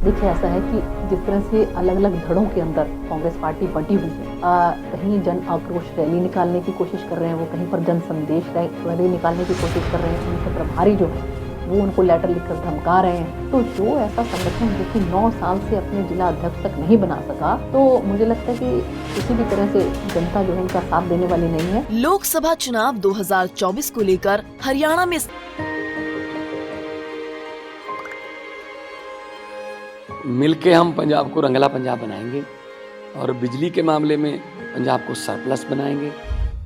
देखिए ऐसा है कि जिस तरह से अलग अलग धड़ों के अंदर कांग्रेस पार्टी बंटी हुई है, कहीं जन आक्रोश रैली निकालने की कोशिश कर रहे हैं, वो कहीं पर जन संदेश रैली निकालने की कोशिश कर रहे हैं, उनके प्रभारी जो है वो उनको लेटर लिखकर धमका रहे हैं। तो जो ऐसा संगठन जो कि 9 साल से अपने जिला अध्यक्ष तक नहीं बना सका, तो मुझे लगता है कि किसी भी तरह से जनता जो है उनका साथ देने वाली नहीं है। लोकसभा चुनाव 2024 को लेकर हरियाणा में मिलके हम पंजाब को रंगला पंजाब बनाएंगे और बिजली के मामले में पंजाब को सरप्लस बनाएंगे।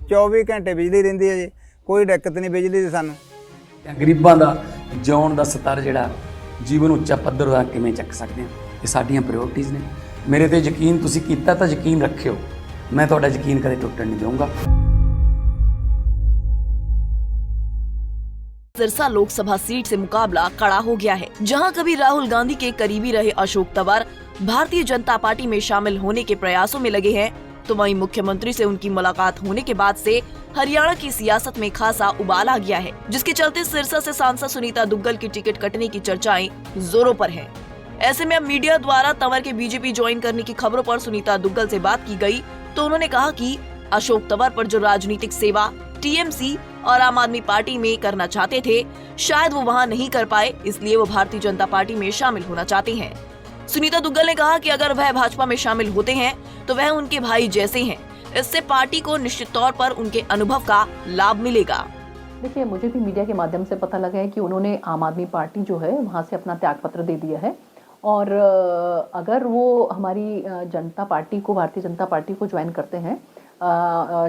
24 घंटे बिजली रहिंदी है जी, कोई दिक्कत नहीं बिजली दी सानू। गरीबां दा जिउण दा स्तर जिहड़ा जीवन ਉੱਚਾ ਪੱਧਰ ਦਾ ਕਿਵੇਂ ਚੱਕ ਸਕਦੇ ਹਾਂ, ਇਹ ਸਾਡੀਆਂ ਪ੍ਰਾਇੋਰਟੀਜ਼ ਨੇ। ਮੇਰੇ ਤੇ ਯਕੀਨ ਤੁਸੀਂ ਕੀਤਾ ਤਾਂ ਯਕੀਨ ਰੱਖਿਓ, ਮੈਂ ਤੁਹਾਡਾ ਯਕੀਨ ਕਦੇ ਟੁੱਟਣ ਨਹੀਂ ਦਊਂਗਾ। सिरसा लोकसभा सीट से मुकाबला कड़ा हो गया है, जहां कभी राहुल गांधी के करीबी रहे अशोक तंवर भारतीय जनता पार्टी में शामिल होने के प्रयासों में लगे हैं, तो वहीं मुख्यमंत्री से उनकी मुलाकात होने के बाद से हरियाणा की सियासत में खासा उबाल आ गया है, जिसके चलते सिरसा से सांसद सुनीता दुग्गल की टिकट कटने की चर्चाएं जोरों पर हैं। ऐसे में अब मीडिया द्वारा तंवर के बीजेपी ज्वाइन करने की खबरों पर सुनीता दुग्गल से बात की गई, तो उन्होंने कहा कि अशोक तंवर पर जो राजनीतिक सेवा टीएमसी और आम आदमी पार्टी में करना चाहते थे, शायद वो वहां नहीं कर पाए, इसलिए वो भारतीय जनता पार्टी में शामिल होना चाहते हैं। सुनीता दुग्गल ने कहा कि अगर वह भाजपा में शामिल होते हैं तो वह उनके भाई जैसे हैं, इससे पार्टी को निश्चित तौर पर उनके अनुभव का लाभ मिलेगा। देखिए मुझे भी मीडिया के माध्यम से पता लगा है कि उन्होंने आम आदमी पार्टी जो है वहाँ से अपना त्याग पत्र दे दिया है, और अगर वो हमारी जनता पार्टी को, भारतीय जनता पार्टी को ज्वाइन करते हैं,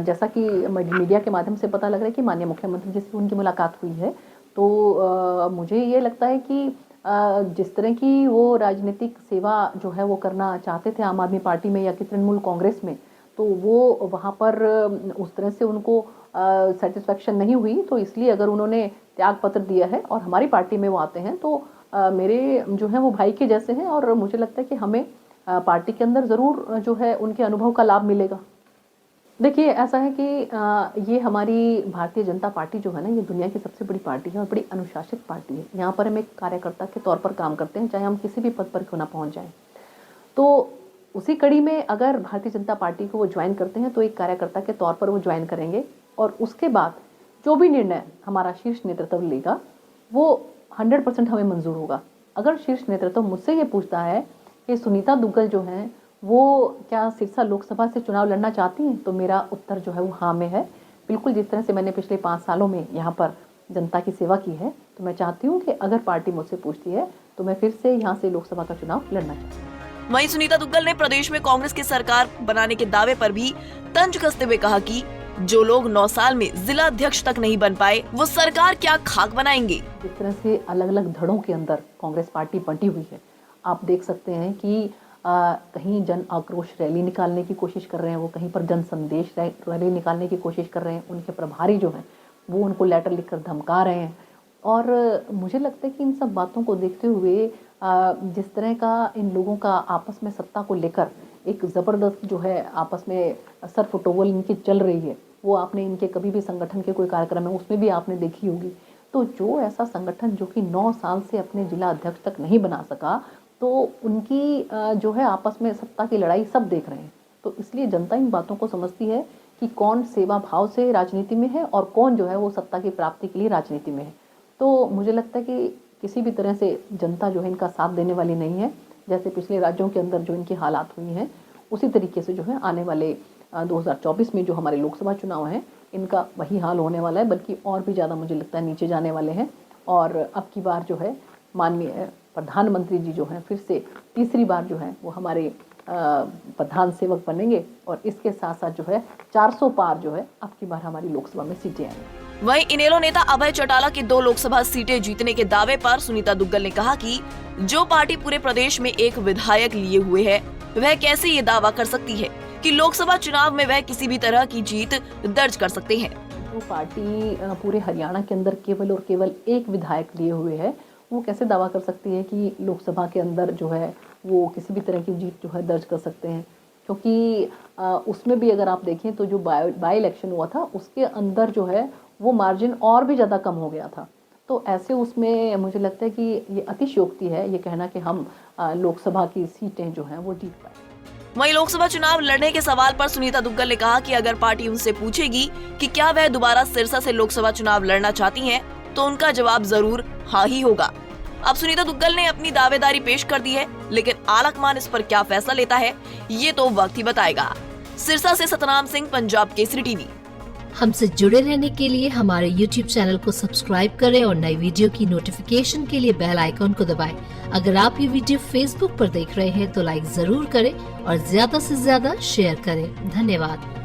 जैसा कि मीडिया के माध्यम से पता लग रहा है कि माननीय मुख्यमंत्री जी से उनकी मुलाकात हुई है, तो मुझे ये लगता है कि जिस तरह की वो राजनीतिक सेवा जो है वो करना चाहते थे आम आदमी पार्टी में या कि तृणमूल कांग्रेस में, तो वो वहाँ पर उस तरह से उनको सेटिस्फेक्शन नहीं हुई, तो इसलिए अगर उन्होंने त्याग पत्र दिया है और हमारी पार्टी में वो आते हैं, तो मेरे जो है वो भाई के जैसे हैं, और मुझे लगता है कि हमें पार्टी के अंदर ज़रूर जो है उनके अनुभव का लाभ मिलेगा। देखिए ऐसा है कि ये हमारी भारतीय जनता पार्टी जो है ना, ये दुनिया की सबसे बड़ी पार्टी है और बड़ी अनुशासित पार्टी है। यहाँ पर हम एक कार्यकर्ता के तौर पर काम करते हैं, चाहे हम किसी भी पद पर क्यों ना पहुँच जाएं। तो उसी कड़ी में अगर भारतीय जनता पार्टी को वो ज्वाइन करते हैं, तो एक कार्यकर्ता के तौर पर वो ज्वाइन करेंगे, और उसके बाद जो भी निर्णय हमारा शीर्ष नेतृत्व लेगा वो 100% हमें मंजूर होगा। अगर शीर्ष नेतृत्व मुझसे ये पूछता है कि सुनीता दुग्गल जो हैं वो क्या सिरसा लोकसभा से चुनाव लड़ना चाहती हैं, तो मेरा उत्तर जो है वो हाँ में है। बिल्कुल जिस तरह से मैंने पिछले 5 सालों में यहाँ पर जनता की सेवा की है, तो मैं चाहती हूँ कि अगर पार्टी मुझसे पूछती है तो मैं फिर से यहाँ से लोकसभा का चुनाव लड़ना चाहती हूँ। वहीं सुनीता दुग्गल ने प्रदेश में कांग्रेस की सरकार बनाने के दावे पर भी तंज कसते हुए कहा कि जो लोग 9 साल में जिला अध्यक्ष तक नहीं बन पाए, वो सरकार क्या खाक बनाएंगे। जिस तरह से अलग अलग धड़ों के अंदर कांग्रेस पार्टी बंटी हुई है, आप देख सकते हैं कि कहीं जन आक्रोश रैली निकालने की कोशिश कर रहे हैं, वो कहीं पर जन संदेश रैली निकालने की कोशिश कर रहे हैं, उनके प्रभारी जो हैं वो उनको लेटर लिखकर धमका रहे हैं। और मुझे लगता है कि इन सब बातों को देखते हुए जिस तरह का इन लोगों का आपस में सत्ता को लेकर एक ज़बरदस्त जो है आपस में सर फुटोवल इनकी चल रही है, वो आपने इनके कभी भी संगठन के कोई कार्यक्रम है उसमें भी आपने देखी होगी। तो जो ऐसा संगठन जो कि 9 साल से अपने जिला अध्यक्ष तक नहीं बना सका, तो उनकी जो है आपस में सत्ता की लड़ाई सब देख रहे हैं। तो इसलिए जनता इन बातों को समझती है कि कौन सेवा भाव से राजनीति में है और कौन जो है वो सत्ता की प्राप्ति के लिए राजनीति में है। तो मुझे लगता है कि किसी भी तरह से जनता जो है इनका साथ देने वाली नहीं है। जैसे पिछले राज्यों के अंदर जो इनकी हालात हुई हैं, उसी तरीके से जो है आने वाले 2024 में जो हमारे लोकसभा चुनाव हैं, इनका वही हाल होने वाला है, बल्कि और भी ज़्यादा मुझे लगता है नीचे जाने वाले हैं। और अब की बार जो है माननीय प्रधानमंत्री जी जो हैं फिर से तीसरी बार जो है वो हमारे प्रधान सेवक बनेंगे, और इसके साथ साथ जो है 400 पार जो है अब की बार हमारी लोकसभा में सीटें आएंगी। वहीं इनेलो नेता अभय चौटाला की 2 लोकसभा सीटें जीतने के दावे पर सुनीता दुग्गल ने कहा कि जो पार्टी पूरे प्रदेश में एक विधायक लिए हुए है, वह कैसे ये दावा कर सकती है कि लोकसभा चुनाव में वह किसी भी तरह की जीत दर्ज कर सकते हैं। जो पार्टी पूरे हरियाणा के अंदर केवल और केवल एक विधायक लिए हुए है, वो कैसे दावा कर सकती है कि लोकसभा के अंदर जो है वो किसी भी तरह की जीत जो है दर्ज कर सकते हैं। क्योंकि उसमें भी अगर आप देखें तो जो बाई इलेक्शन हुआ था उसके अंदर जो है वो मार्जिन और भी ज़्यादा कम हो गया था। तो ऐसे उसमें मुझे लगता है कि ये अतिशयोक्ति है ये कहना कि हम लोकसभा की सीटें जो हैं वो जीत पाए। वहीं लोकसभा चुनाव लड़ने के सवाल पर सुनीता दुग्गल ने कहा कि अगर पार्टी उनसे पूछेगी कि क्या वह दोबारा सिरसा से लोकसभा चुनाव लड़ना चाहती हैं, तो उनका जवाब जरूर हाँ ही होगा। अब सुनीता दुग्गल ने अपनी दावेदारी पेश कर दी है, लेकिन आलाकमान इस पर क्या फैसला लेता है ये तो वक्त ही बताएगा। सिरसा से सतनाम सिंह, पंजाब केसरी टीवी। हमसे जुड़े रहने के लिए हमारे YouTube चैनल को सब्सक्राइब करें और नई वीडियो की नोटिफिकेशन के लिए बेल आइकॉन को दबाएं। अगर आप ये वीडियो Facebook पर देख रहे हैं तो लाइक जरूर करें और ज्यादा से ज्यादा शेयर करें। धन्यवाद।